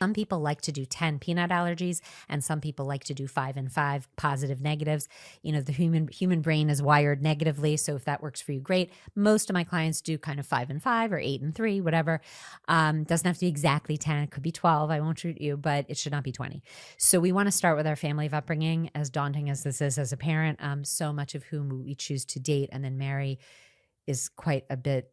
Some people like to do 10 peanut allergies, and some people like to do 5 and 5 positive negatives. The human brain is wired negatively, so if that works for you, great. Most of my clients do kind of 5 and 5 or 8 and 3, whatever. Doesn't have to be exactly 10. It could be 12. I won't shoot you, but it should not be 20. So we want to start with our family of upbringing. As daunting as this is as a parent, so much of whom we choose to date and then marry is quite a bit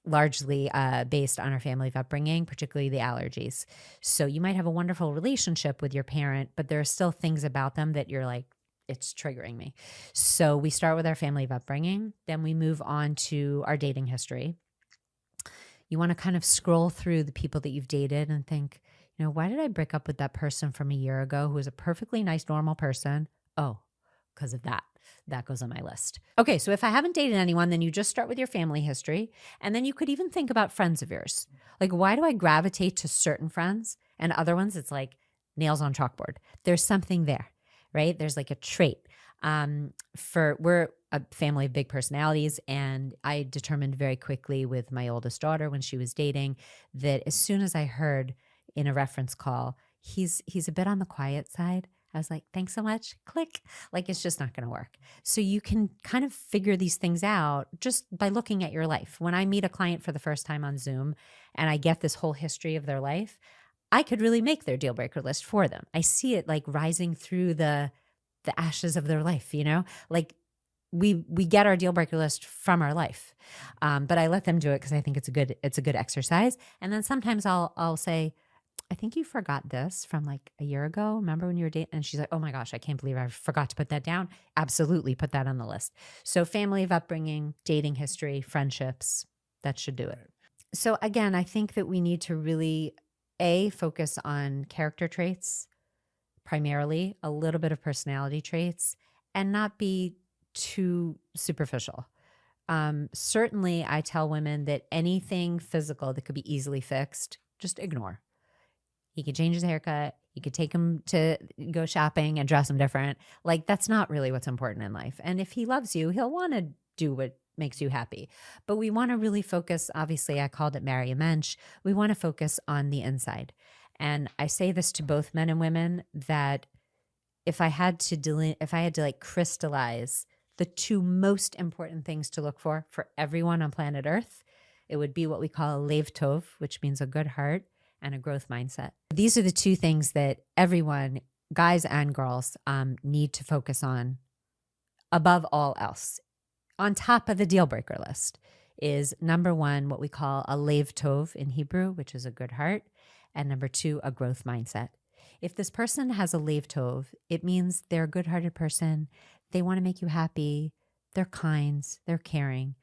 largely based on our family of upbringing, particularly the allergies. So you might have a wonderful relationship with your parent, but there are still things about them that you're like, it's triggering me. So we start with our family of upbringing, then we move on to our dating history. You want to kind of scroll through the people that you've dated and think, why did I break up with that person from a year ago who was a perfectly nice, normal person? Oh, because of that. That goes on my list. Okay, so if I haven't dated anyone, then you just start with your family history. And then you could even think about friends of yours. Like, why do I gravitate to certain friends and other ones? It's like nails on chalkboard. There's something there, right? There's like a trait. We're a family of big personalities, and I determined very quickly with my oldest daughter when she was dating that as soon as I heard in a reference call, he's a bit on the quiet side, I was like, thanks so much. Click. Like, it's just not going to work. So you can kind of figure these things out just by looking at your life. When I meet a client for the first time on Zoom and I get this whole history of their life, I could really make their deal breaker list for them. I see it like rising through the ashes of their life, like we get our deal breaker list from our life. But I let them do it because I think it's a good exercise. And then sometimes I'll say, I think you forgot this from like a year ago. Remember when you were dating? And she's like, oh my gosh, I can't believe I forgot to put that down. Absolutely put that on the list. So family of upbringing, dating history, friendships, that should do it. So again, I think that we need to really, focus on character traits, primarily a little bit of personality traits, and not be too superficial. Certainly I tell women that anything physical that could be easily fixed, just ignore. He could change his haircut. You could take him to go shopping and dress him different. Like, that's not really what's important in life. And if he loves you, he'll want to do what makes you happy. But we want to really focus, obviously, I called it marry a mensch. We want to focus on the inside. And I say this to both men and women that if I had to like crystallize the two most important things to look for everyone on planet Earth, it would be what we call a lev tov, which means a good heart, and a growth mindset. These are the two things that everyone, guys and girls, need to focus on above all else. On top of the deal breaker list is number one, what we call a lev tov in Hebrew, which is a good heart, and number two, a growth mindset. If this person has a lev tov, it means they're a good-hearted person. They want to make you happy. They're kind. They're caring.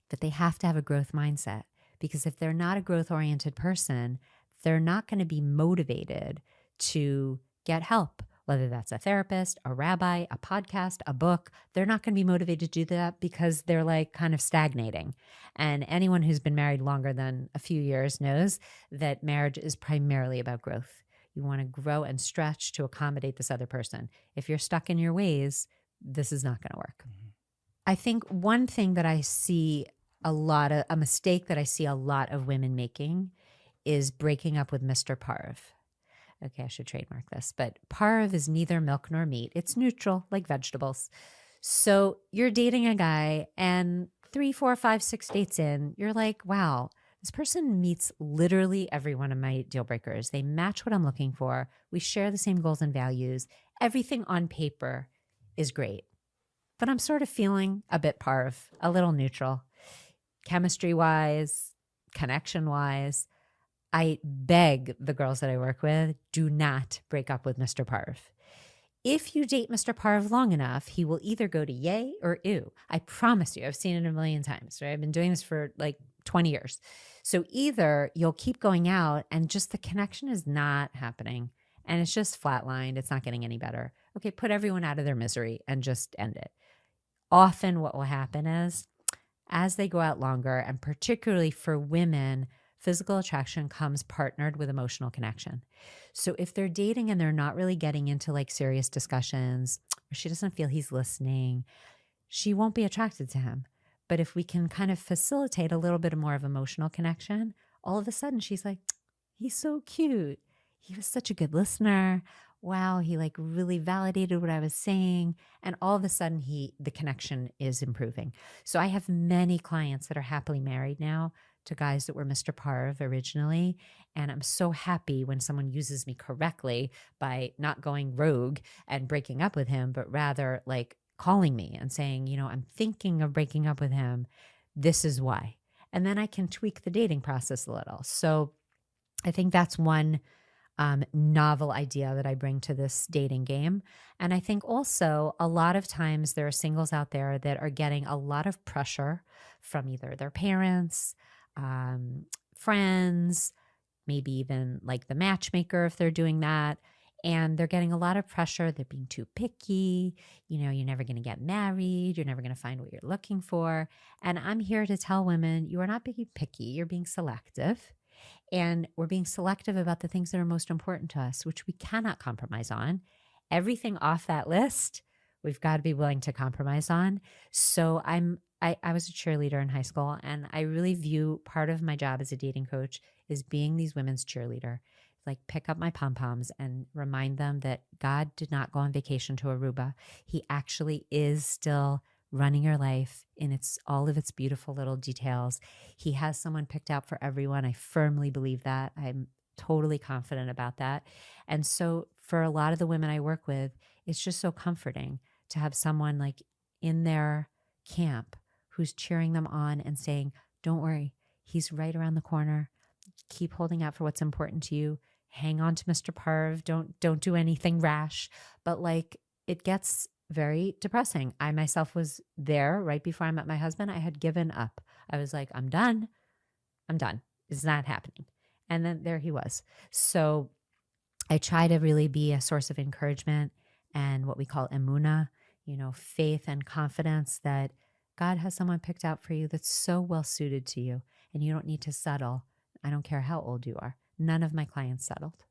But they have to have a growth mindset, because if they're not a growth-oriented person, they're not going to be motivated to get help, whether that's a therapist, a rabbi, a podcast, a book. They're not going to be motivated to do that because they're like kind of stagnating. And anyone who's been married longer than a few years knows that marriage is primarily about growth. You want to grow and stretch to accommodate this other person. If you're stuck in your ways, this is not going to work. Mm-hmm. I think one thing that I see a mistake that I see a lot of women making is breaking up with Mr. Parv. Okay, I should trademark this, but Parv is neither milk nor meat. It's neutral, like vegetables. So you're dating a guy, and 3, 4, 5, 6 dates in, you're like, wow, this person meets literally every one of my deal breakers. They match what I'm looking for. We share the same goals and values. Everything on paper is great. But I'm sort of feeling a bit Parv, a little neutral. Chemistry-wise, connection-wise, I beg the girls that I work with, do not break up with Mr. Parv. If you date Mr. Parv long enough, he will either go to yay or ew. I promise you, I've seen it a million times, right? I've been doing this for like 20 years. So either you'll keep going out and just the connection is not happening and it's just flatlined. It's not getting any better. Okay, put everyone out of their misery and just end it. Often what will happen is as they go out longer, and particularly for women, physical attraction comes partnered with emotional connection. So if they're dating and they're not really getting into like serious discussions, or she doesn't feel he's listening, she won't be attracted to him. But if we can kind of facilitate a little bit more of emotional connection, all of a sudden she's like, He's so cute. He was such a good listener. Wow, he like really validated what I was saying. And all of a sudden the connection is improving. So I have many clients that are happily married now to guys that were Mr. Parv originally. And I'm so happy when someone uses me correctly by not going rogue and breaking up with him, but rather like calling me and saying, I'm thinking of breaking up with him. This is why. And then I can tweak the dating process a little. So I think that's one novel idea that I bring to this dating game. And I think also a lot of times there are singles out there that are getting a lot of pressure from either their parents, um, friends, maybe even like the matchmaker if they're doing that. And they're getting a lot of pressure. They're being too picky. You're never going to get married. You're never going to find what you're looking for. And I'm here to tell women you are not being picky. You're being selective. And we're being selective about the things that are most important to us, which we cannot compromise on. Everything off that list, we've got to be willing to compromise on. So I was a cheerleader in high school, and I really view part of my job as a dating coach is being these women's cheerleader. Like pick up my pom-poms and remind them that God did not go on vacation to Aruba. He actually is still running your life in all of its beautiful little details. He has someone picked out for everyone. I firmly believe that. I'm totally confident about that. And so for a lot of the women I work with, it's just so comforting to have someone like in their camp who's cheering them on and saying, don't worry, he's right around the corner. Keep holding out for what's important to you. Hang on to Mr. Parv. Don't do anything rash. But like it gets very depressing. I myself was there right before I met my husband. I had given up. I was like, I'm done. I'm done. It's not happening. And then there he was. So I try to really be a source of encouragement and what we call emuna, faith and confidence that God has someone picked out for you that's so well suited to you and you don't need to settle. I don't care how old you are. None of my clients settled.